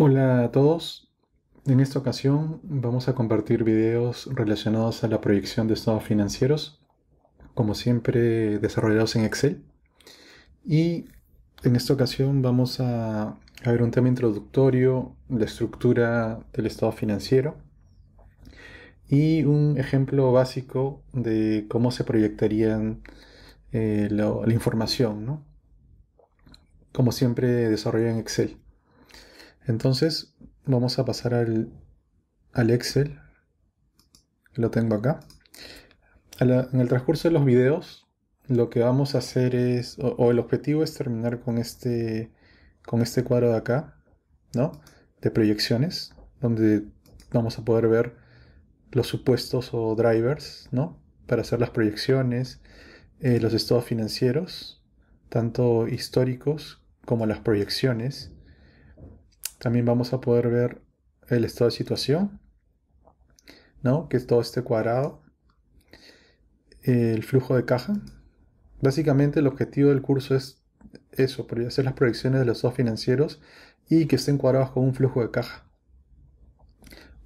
Hola a todos. En esta ocasión vamos a compartir videos relacionados a la proyección de estados financieros, como siempre desarrollados en Excel. Y en esta ocasión vamos a ver un tema introductorio, la estructura del estado financiero y un ejemplo básico de cómo se proyectarían la información, ¿no? Como siempre desarrollado en Excel. Entonces vamos a pasar al Excel. Lo tengo acá. En el transcurso de los videos, lo que vamos a hacer es, o el objetivo es terminar con este cuadro de acá, ¿no? De proyecciones, donde vamos a poder ver los supuestos o drivers, ¿no? Para hacer las proyecciones, los estados financieros, tanto históricos como las proyecciones. También vamos a poder ver el estado de situación, ¿no? Que es todo este cuadrado, el flujo de caja. Básicamente el objetivo del curso es eso, hacer las proyecciones de los estados financieros y que estén cuadrados con un flujo de caja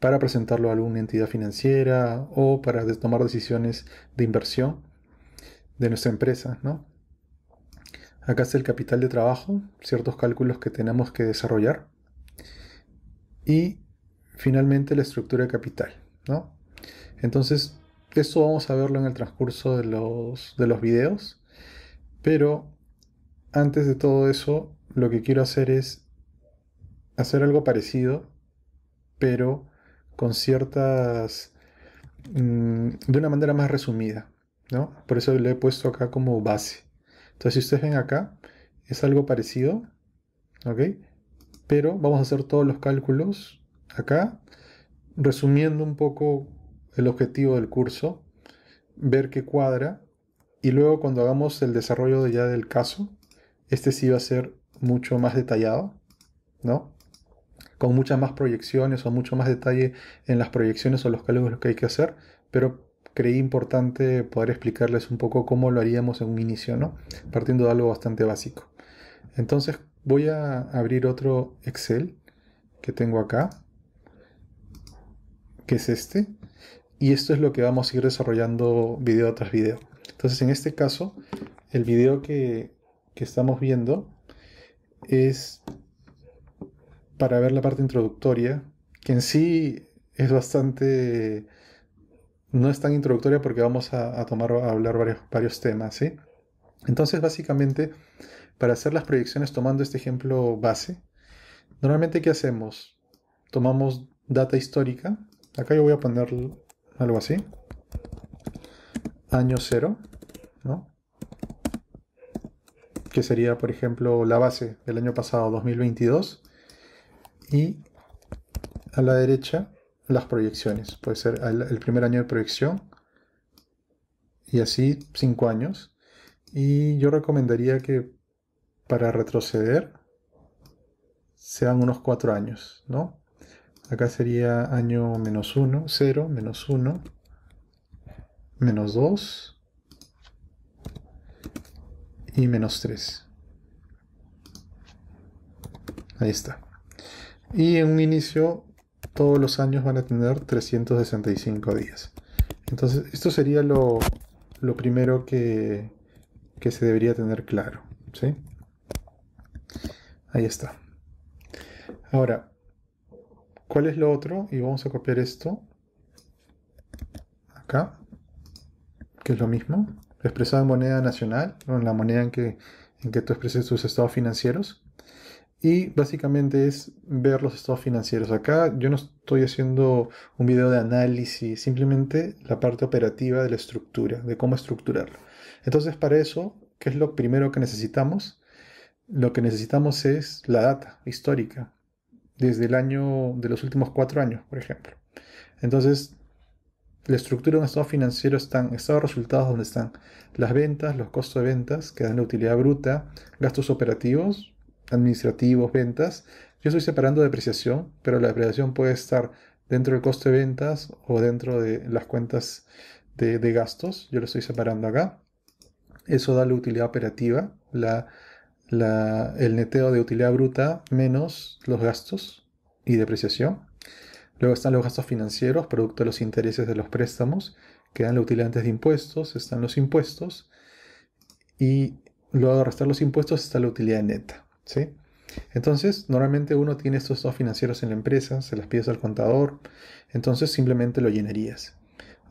para presentarlo a alguna entidad financiera o para tomar decisiones de inversión de nuestra empresa, ¿no? Acá está el capital de trabajo, ciertos cálculos que tenemos que desarrollar y finalmente la estructura de capital, ¿no? Entonces, esto vamos a verlo en el transcurso de los videos, pero antes de todo eso, lo que quiero hacer es hacer algo parecido, pero con de una manera más resumida, ¿no? Por eso le he puesto acá como base. Entonces, si ustedes ven acá, es algo parecido, ¿ok? Pero vamos a hacer todos los cálculos acá, resumiendo un poco el objetivo del curso, ver qué cuadra, y luego cuando hagamos el desarrollo ya del caso, este sí va a ser mucho más detallado, ¿no? Con muchas más proyecciones o mucho más detalle en las proyecciones o los cálculos que hay que hacer, pero creí importante poder explicarles un poco cómo lo haríamos en un inicio, ¿no? Partiendo de algo bastante básico. Entonces voy a abrir otro Excel que tengo acá, que es este, y esto es lo que vamos a ir desarrollando video tras video. Entonces en este caso, el video que estamos viendo es para ver la parte introductoria, que en sí es bastante, no es tan introductoria porque vamos a hablar varios temas, ¿sí? Entonces, básicamente, para hacer las proyecciones tomando este ejemplo base, normalmente, ¿qué hacemos? Tomamos data histórica, acá yo voy a poner algo así, año cero, ¿no? Que sería, por ejemplo, la base del año pasado, 2022, y a la derecha las proyecciones. Puede ser el primer año de proyección y así 5 años. Y yo recomendaría que para retroceder sean unos 4 años, ¿no? Acá sería año menos uno, cero, menos uno, menos 2 y menos 3. Ahí está. Y en un inicio todos los años van a tener 365 días. Entonces, esto sería lo primero que se debería tener claro, ¿sí? Ahí está. Ahora, ¿cuál es lo otro? Y vamos a copiar esto acá, que es lo mismo, expresado en moneda nacional, o en la moneda en que tú expreses tus estados financieros. Y básicamente es ver los estados financieros. Acá yo no estoy haciendo un video de análisis, simplemente la parte operativa de la estructura, de cómo estructurarlo. Entonces, para eso, ¿qué es lo primero que necesitamos? Lo que necesitamos es la data histórica, desde el año de los últimos 4 años, por ejemplo. Entonces, la estructura de un estado financiero están estados de resultados donde están las ventas, los costos de ventas, que dan la utilidad bruta, gastos operativos, administrativos, ventas. Yo estoy separando depreciación, pero la depreciación puede estar dentro del costo de ventas o dentro de las cuentas de gastos. Yo lo estoy separando acá. Eso da la utilidad operativa, el neteo de utilidad bruta menos los gastos. y depreciación. Luego están los gastos financieros, producto de los intereses de los préstamos. Quedan la utilidad antes de impuestos, están los impuestos. Y luego de restar los impuestos está la utilidad neta, ¿sí? Entonces, normalmente uno tiene estos estados financieros en la empresa, se las pides al contador, entonces simplemente lo llenarías.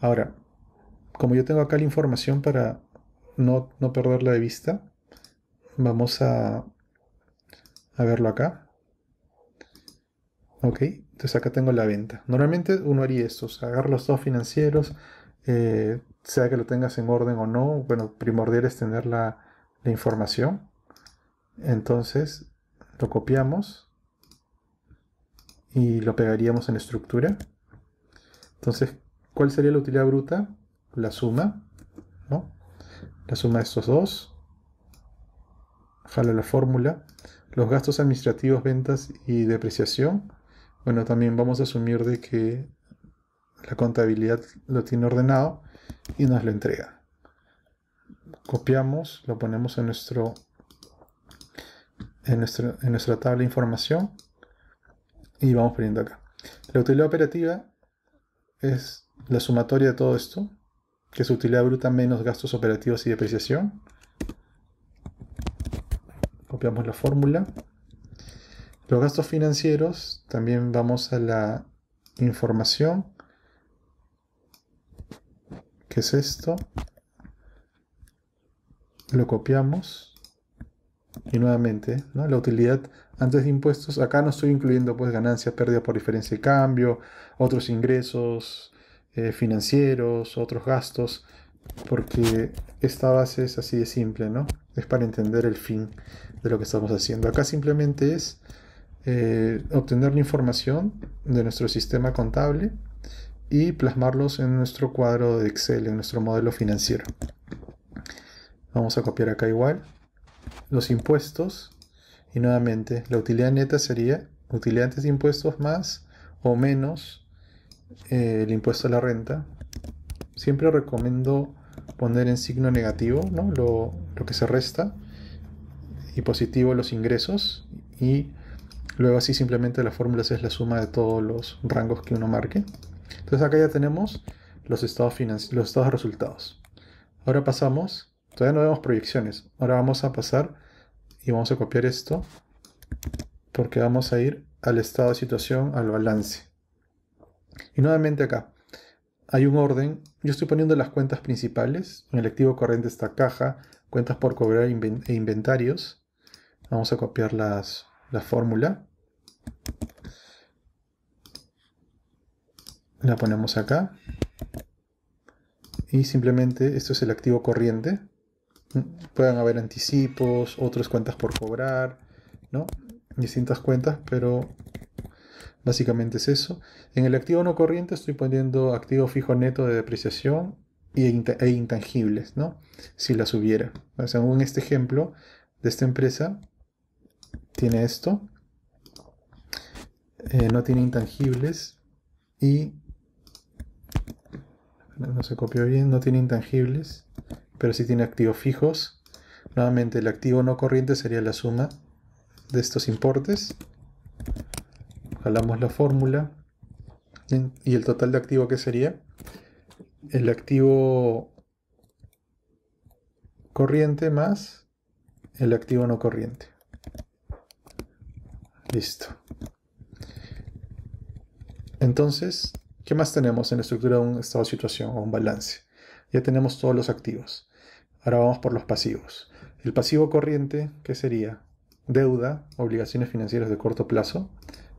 Ahora, como yo tengo acá la información para no perderla de vista, vamos a verlo acá. Ok, entonces acá tengo la venta. Normalmente uno haría esto, o sea, agarra los estados financieros, sea que lo tengas en orden o no, bueno, primordial es tener la información. Entonces lo copiamos y lo pegaríamos en la estructura. Entonces, ¿cuál sería la utilidad bruta? La suma, ¿no? La suma de estos dos. Jalo la fórmula. Los gastos administrativos, ventas y depreciación. Bueno, también vamos a asumir de que la contabilidad lo tiene ordenado y nos lo entrega. Copiamos, lo ponemos en nuestra tabla de información y vamos poniendo acá. La utilidad operativa es la sumatoria de todo esto, que es utilidad bruta menos gastos operativos y depreciación. Copiamos la fórmula. Los gastos financieros, también vamos a la información, que es esto. Lo copiamos. Y nuevamente, ¿no? La utilidad antes de impuestos. Acá no estoy incluyendo pues ganancias, pérdida por diferencia de cambio, otros ingresos financieros, otros gastos, porque esta base es así de simple, ¿no? Es para entender el fin de lo que estamos haciendo. Acá simplemente es obtener la información de nuestro sistema contable y plasmarlos en nuestro cuadro de Excel, en nuestro modelo financiero. Vamos a copiar acá igual los impuestos y nuevamente la utilidad neta sería utilidad antes de impuestos más o menos el impuesto a la renta. Siempre recomiendo poner en signo negativo, ¿no? lo que se resta, y positivo los ingresos, y luego así simplemente la fórmula es la suma de todos los rangos que uno marque. Entonces acá ya tenemos los estados de resultados. Ahora pasamos, todavía no vemos proyecciones, ahora vamos a pasar y vamos a copiar esto porque vamos a ir al estado de situación, al balance. Y nuevamente acá hay un orden. Yo estoy poniendo las cuentas principales. En el activo corriente está caja, cuentas por cobrar e inventarios. Vamos a copiar la fórmula. La ponemos acá. Y simplemente esto es el activo corriente. Pueden haber anticipos, otras cuentas por cobrar, ¿no? Distintas cuentas, pero básicamente es eso. En el activo no corriente estoy poniendo activo fijo neto de depreciación e intangibles, ¿no? Si las hubiera. Según este ejemplo de esta empresa, tiene esto. No tiene intangibles y... No se copió bien, no tiene intangibles, pero sí tiene activos fijos. Nuevamente el activo no corriente sería la suma de estos importes. Jalamos la fórmula. Y el total de activo, ¿qué sería? El activo corriente más el activo no corriente. Listo. Entonces, ¿qué más tenemos en la estructura de un estado de situación o un balance? Ya tenemos todos los activos. Ahora vamos por los pasivos. El pasivo corriente, ¿qué sería? Deuda, obligaciones financieras de corto plazo,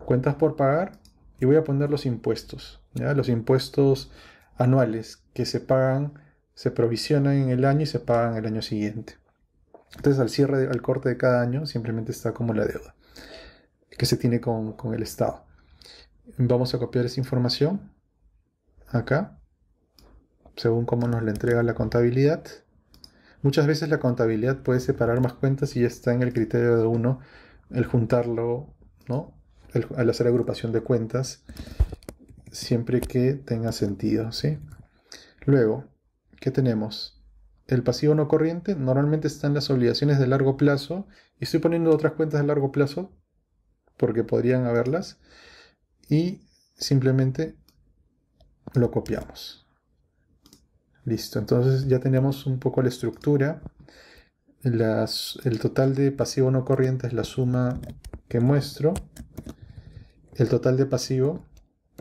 cuentas por pagar, y voy a poner los impuestos, ¿ya? Los impuestos anuales que se pagan, se provisionan en el año y se pagan el año siguiente. Entonces al cierre, al corte de cada año, simplemente está como la deuda que se tiene con el Estado. Vamos a copiar esa información acá, según cómo nos la entrega la contabilidad. Muchas veces la contabilidad puede separar más cuentas y ya está en el criterio de uno el juntarlo, ¿no? Al hacer agrupación de cuentas, siempre que tenga sentido, ¿sí? Luego, ¿qué tenemos? El pasivo no corriente normalmente están las obligaciones de largo plazo, y estoy poniendo otras cuentas de largo plazo porque podrían haberlas. y simplemente lo copiamos. Listo, entonces ya tenemos un poco la estructura. El total de pasivo no corriente es la suma que muestro. El total de pasivo,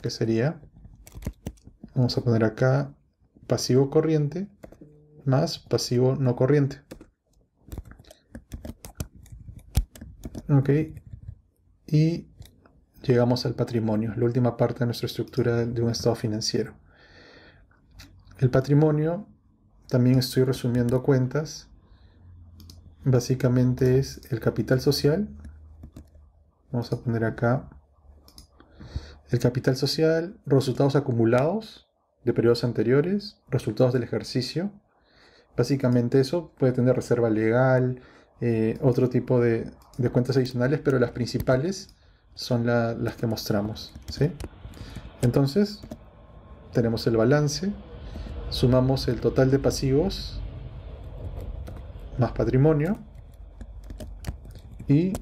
que sería, vamos a poner acá, pasivo corriente más pasivo no corriente. Ok, y llegamos al patrimonio, la última parte de nuestra estructura de un estado financiero. El patrimonio, también estoy resumiendo cuentas, básicamente es el capital social. Vamos a poner acá el capital social, resultados acumulados de periodos anteriores, resultados del ejercicio. Básicamente eso puede tener reserva legal, otro tipo de cuentas adicionales, pero las principales son las que mostramos, ¿sí? Entonces, tenemos el balance, sumamos el total de pasivos más patrimonio y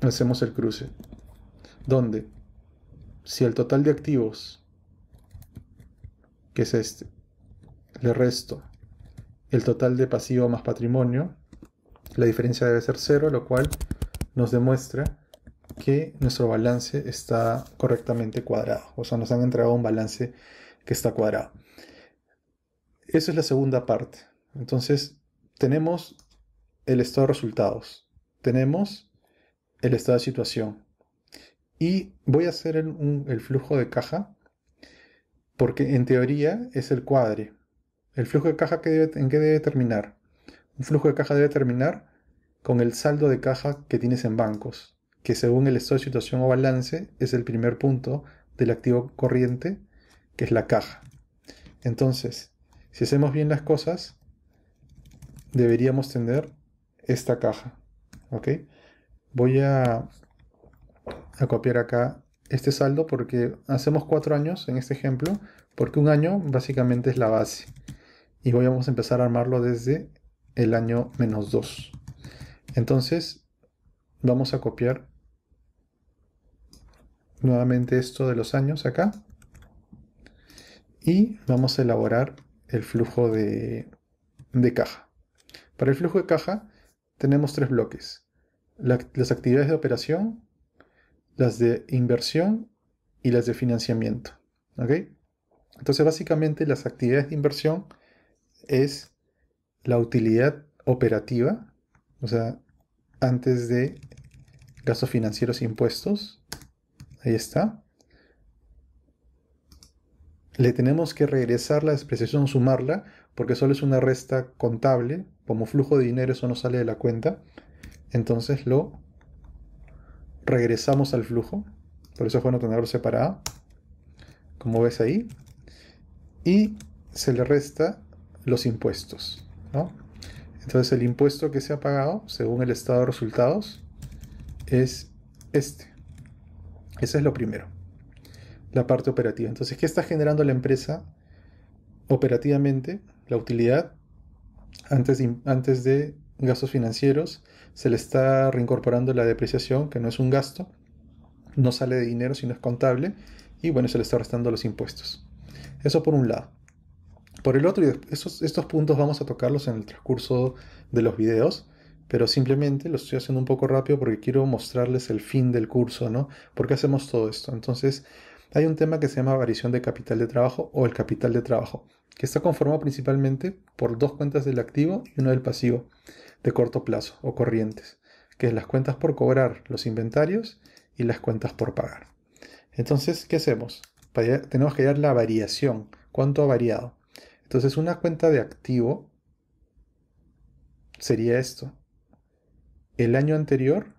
hacemos el cruce, donde si el total de activos, que es este, le resto el total de pasivo más patrimonio, la diferencia debe ser 0, lo cual nos demuestra que nuestro balance está correctamente cuadrado. O sea, nos han entregado un balance que está cuadrado. Esa es la segunda parte. Entonces, tenemos el estado de resultados. Tenemos el estado de situación. Y voy a hacer el flujo de caja porque en teoría es el cuadre. El flujo de caja, ¿en qué debe terminar? Un flujo de caja debe terminar con el saldo de caja que tienes en bancos, que según el estado de situación o balance es el primer punto del activo corriente, que es la caja. Entonces, si hacemos bien las cosas, deberíamos tener esta caja. ¿Ok? Voy a copiar acá este saldo porque hacemos 4 años en este ejemplo, porque un año básicamente es la base. Y vamos a empezar a armarlo desde el año -2. Entonces, vamos a copiar nuevamente esto de los años acá. Y vamos a elaborar el flujo de caja. Para el flujo de caja tenemos 3 bloques. Las actividades de operación, las de inversión y las de financiamiento. ¿Ok? Entonces básicamente las actividades de inversión es la utilidad operativa, o sea, antes de gastos financieros e impuestos. Ahí está. Le tenemos que regresar la depreciación, sumarla, porque solo es una resta contable. Como flujo de dinero eso no sale de la cuenta. Entonces lo regresamos al flujo. Por eso es bueno tenerlo separado, como ves ahí. Y se le resta los impuestos, ¿no? Entonces el impuesto que se ha pagado, según el estado de resultados, es este. Ese es lo primero, la parte operativa. Entonces, ¿qué está generando la empresa operativamente? La utilidad antes de gastos financieros. Se le está reincorporando la depreciación, que no es un gasto, no sale de dinero, sino es contable, y bueno, se le está restando los impuestos. Eso por un lado. Por el otro, estos puntos vamos a tocarlos en el transcurso de los videos, pero simplemente lo estoy haciendo un poco rápido porque quiero mostrarles el fin del curso, ¿no? ¿Por qué hacemos todo esto? Entonces, hay un tema que se llama variación de capital de trabajo o el capital de trabajo, que está conformado principalmente por 2 cuentas del activo y una del pasivo de corto plazo o corrientes, que es las cuentas por cobrar, los inventarios y las cuentas por pagar. Entonces, ¿qué hacemos? Tenemos que hallar la variación, cuánto ha variado. Entonces, una cuenta de activo sería esto. El año anterior,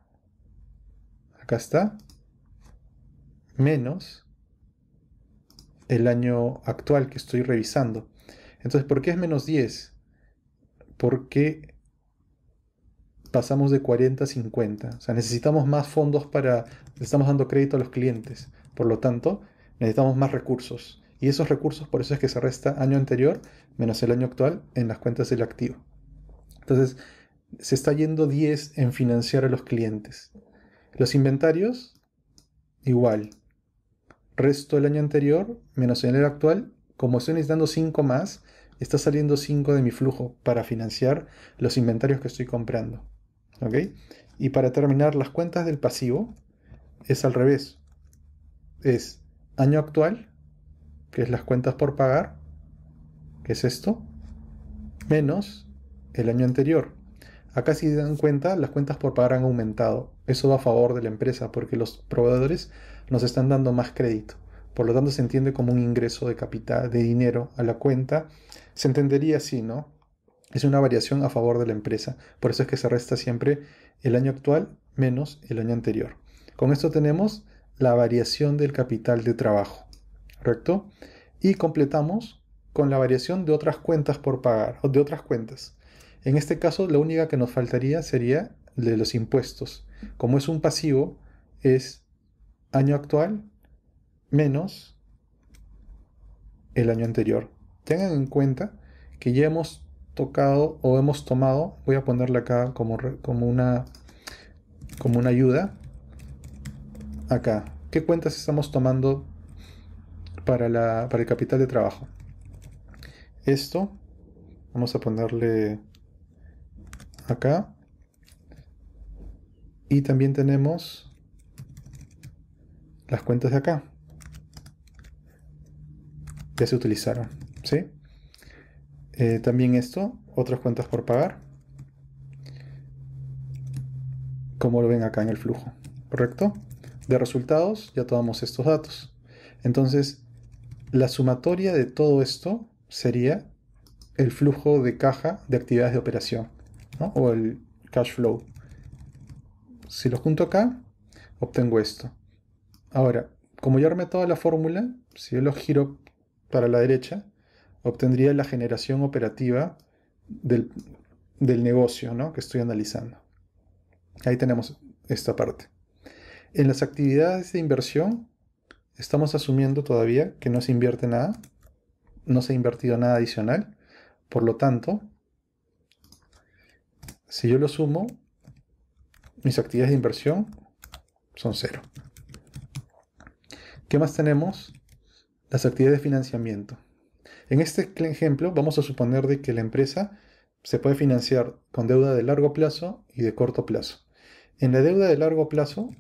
acá está, menos el año actual que estoy revisando. Entonces, ¿por qué es -10? Porque pasamos de 40 a 50. O sea, necesitamos más fondos le estamos dando crédito a los clientes. Por lo tanto, necesitamos más recursos. Y esos recursos, por eso es que se resta año anterior menos el año actual en las cuentas del activo. Entonces, se está yendo 10 en financiar a los clientes. Los inventarios, igual. resto del año anterior menos el actual. Como estoy necesitando 5 más, está saliendo 5 de mi flujo para financiar los inventarios que estoy comprando. ¿Ok? Y para terminar, las cuentas del pasivo es al revés. Es año actual, que es las cuentas por pagar, que es esto, menos el año anterior. Acá, si se dan cuenta, las cuentas por pagar han aumentado. Eso va a favor de la empresa porque los proveedores nos están dando más crédito. Por lo tanto, se entiende como un ingreso de capital, de dinero a la cuenta. Se entendería así, ¿no? Es una variación a favor de la empresa. Por eso es que se resta siempre el año actual menos el año anterior. Con esto tenemos la variación del capital de trabajo, ¿correcto? Y completamos con la variación de otras cuentas por pagar, o de otras cuentas. En este caso, la única que nos faltaría sería de los impuestos. Como es un pasivo, es año actual menos el año anterior. Tengan en cuenta que ya hemos tocado o hemos tomado, voy a ponerle acá como una ayuda, acá. ¿Qué cuentas estamos tomando para el capital de trabajo? Esto, vamos a ponerle acá. Y también tenemos las cuentas de acá. Ya se utilizaron, ¿sí? También esto, otras cuentas por pagar, como lo ven acá en el flujo, ¿correcto? De resultados ya tomamos estos datos. Entonces, la sumatoria de todo esto sería el flujo de caja de actividades de operación, ¿no? O el cash flow. Si lo junto acá, obtengo esto. Ahora, como ya armé toda la fórmula, si yo lo giro para la derecha, obtendría la generación operativa del, del negocio, ¿no?, que estoy analizando. Ahí tenemos esta parte. En las actividades de inversión, estamos asumiendo todavía que no se invierte nada, no se ha invertido nada adicional. Por lo tanto, si yo lo sumo, mis actividades de inversión son 0. ¿Qué más tenemos? Las actividades de financiamiento. En este ejemplo vamos a suponer de que la empresa se puede financiar con deuda de largo plazo y de corto plazo. En la deuda de largo plazo,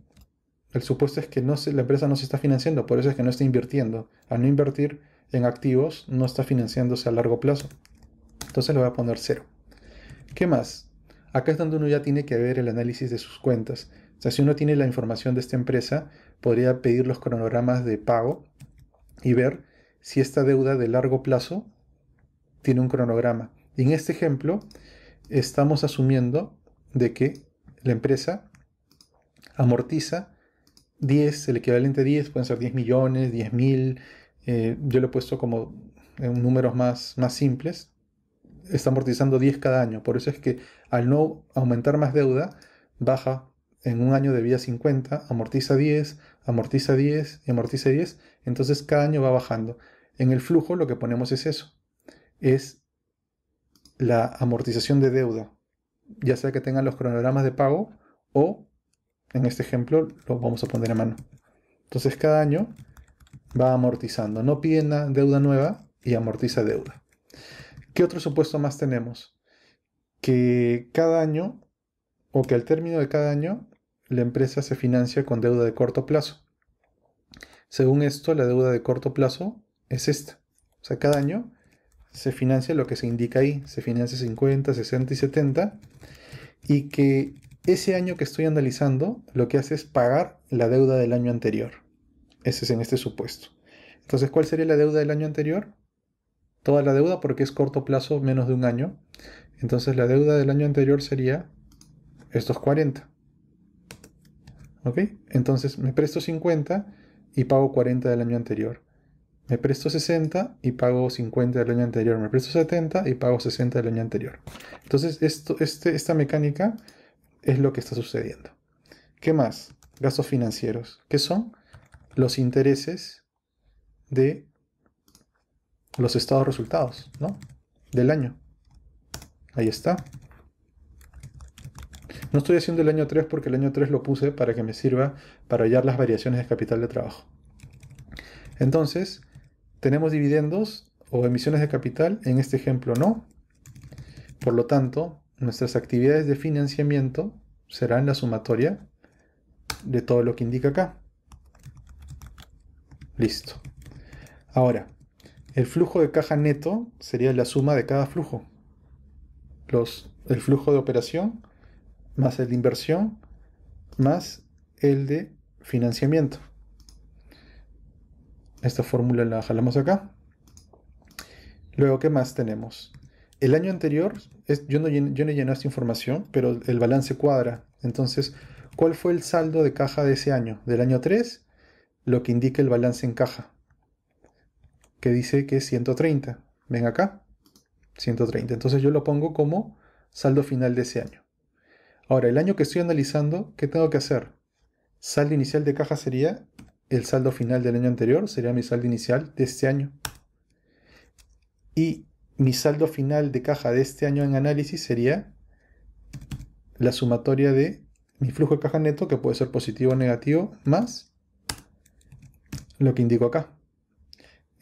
el supuesto es que la empresa no se está financiando, por eso es que no está invirtiendo. Al no invertir en activos, no está financiándose a largo plazo. Entonces le voy a poner 0. ¿Qué más? Acá es donde uno ya tiene que ver el análisis de sus cuentas. O sea, si uno tiene la información de esta empresa, podría pedir los cronogramas de pago y ver si esta deuda de largo plazo tiene un cronograma. Y en este ejemplo, estamos asumiendo de que la empresa amortiza 10, el equivalente a 10, pueden ser 10 millones, 10.000. Yo lo he puesto como en números más simples. Está amortizando 10 cada año. Por eso es que al no aumentar más deuda, baja en un año de vida 50, amortiza 10 y amortiza 10. Entonces cada año va bajando. En el flujo lo que ponemos es eso. Es la amortización de deuda. Ya sea que tengan los cronogramas de pago o, en este ejemplo, lo vamos a poner a mano. Entonces cada año va amortizando. No pide deuda nueva y amortiza deuda. ¿Qué otro supuesto más tenemos? Que cada año, o que al término de cada año, la empresa se financia con deuda de corto plazo. Según esto, la deuda de corto plazo es esta. O sea, cada año se financia lo que se indica ahí. Se financia 50, 60 y 70. Y que ese año que estoy analizando, lo que hace es pagar la deuda del año anterior. Ese es en este supuesto. Entonces, ¿cuál sería la deuda del año anterior? Toda la deuda, porque es corto plazo, menos de un año. Entonces la deuda del año anterior sería estos 40. ¿Ok? Entonces me presto 50 y pago 40 del año anterior. Me presto 60 y pago 50 del año anterior. Me presto 70 y pago 60 del año anterior. Entonces esta mecánica es lo que está sucediendo. ¿Qué más? Gastos financieros. ¿Qué son? Los intereses de los estados resultados, ¿no?, del año. Ahí está. No estoy haciendo el año 3 porque el año 3 lo puse para que me sirva para hallar las variaciones de capital de trabajo. Entonces, tenemos dividendos o emisiones de capital, en este ejemplo no. Por lo tanto, nuestras actividades de financiamiento serán la sumatoria de todo lo que indica acá. Listo. Ahora, el flujo de caja neto sería la suma de cada flujo. El flujo de operación más el de inversión más el de financiamiento. Esta fórmula la jalamos acá. Luego, ¿qué más tenemos? El año anterior, yo no llené esta información, pero el balance cuadra. Entonces, ¿cuál fue el saldo de caja de ese año? Del año 3, lo que indica el balance en caja, que dice que es 130. Ven acá, 130. Entonces yo lo pongo como saldo final de ese año. Ahora, el año que estoy analizando, ¿qué tengo que hacer? Saldo inicial de caja sería el saldo final del año anterior, sería mi saldo inicial de este año. Y mi saldo final de caja de este año en análisis sería la sumatoria de mi flujo de caja neto, que puede ser positivo o negativo, más lo que indico acá.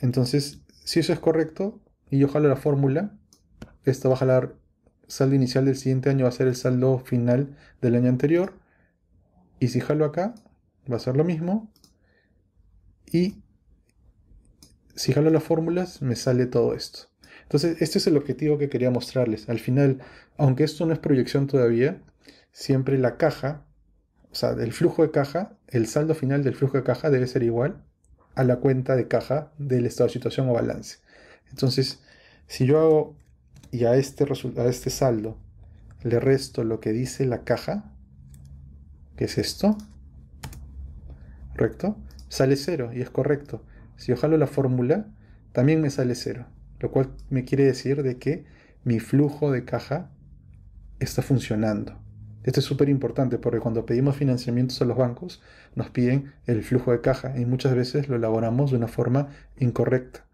Entonces, si eso es correcto, y yo jalo la fórmula, esto va a jalar saldo inicial del siguiente año, va a ser el saldo final del año anterior. Y si jalo acá, va a ser lo mismo. Y si jalo las fórmulas, me sale todo esto. Entonces, este es el objetivo que quería mostrarles. Al final, aunque esto no es proyección todavía, siempre la caja, o sea, del flujo de caja, el saldo final del flujo de caja debe ser igual a la cuenta de caja del estado de situación o balance. Entonces, si yo hago y a este saldo le resto lo que dice la caja, que es esto, ¿correcto? Sale 0 y es correcto. Si yo jalo la fórmula, también me sale 0, lo cual me quiere decir de que mi flujo de caja está funcionando. Esto es súper importante porque cuando pedimos financiamientos a los bancos nos piden el flujo de caja y muchas veces lo elaboramos de una forma incorrecta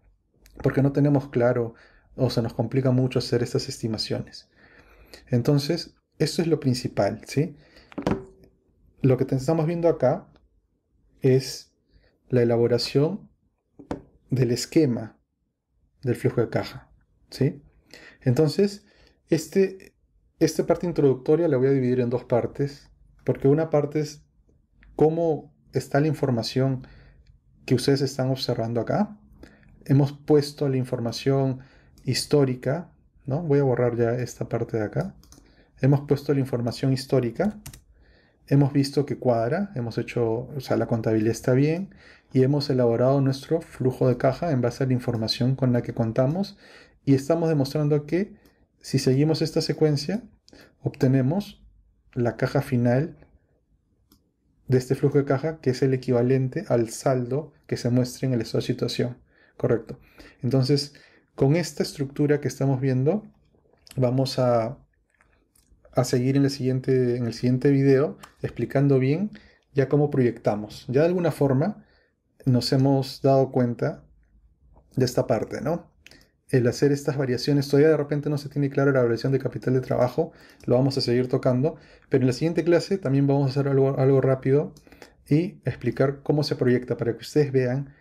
porque no tenemos claro o se nos complica mucho hacer estas estimaciones. Entonces, esto es lo principal, ¿sí? Lo que estamos viendo acá es la elaboración del esquema del flujo de caja, ¿sí? Entonces, esta parte introductoria la voy a dividir en dos partes, porque una parte es cómo está la información que ustedes están observando acá. Hemos puesto la información histórica, ¿no? Voy a borrar ya esta parte de acá. Hemos puesto la información histórica. Hemos visto que cuadra, hemos hecho, o sea, la contabilidad está bien y hemos elaborado nuestro flujo de caja en base a la información con la que contamos y estamos demostrando que si seguimos esta secuencia obtenemos la caja final de este flujo de caja que es el equivalente al saldo que se muestra en el estado de situación. Correcto. Entonces, con esta estructura que estamos viendo, vamos a seguir en el siguiente video explicando bien ya cómo proyectamos. Ya de alguna forma nos hemos dado cuenta de esta parte, ¿no? El hacer estas variaciones, todavía de repente no se tiene claro la variación de capital de trabajo, lo vamos a seguir tocando, pero en la siguiente clase también vamos a hacer algo rápido y explicar cómo se proyecta para que ustedes vean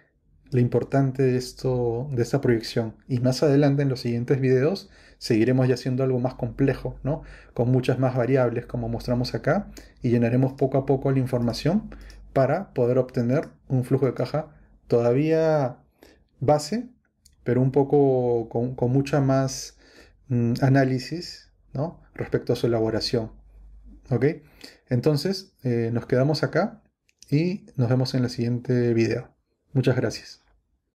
lo importante de esta proyección. Y más adelante en los siguientes videos seguiremos ya haciendo algo más complejo, ¿no? Con muchas más variables como mostramos acá y llenaremos poco a poco la información para poder obtener un flujo de caja todavía base, pero un poco con mucha más análisis, ¿no? Respecto a su elaboración. ¿Ok? Entonces nos quedamos acá y nos vemos en el siguiente video. Muchas gracias.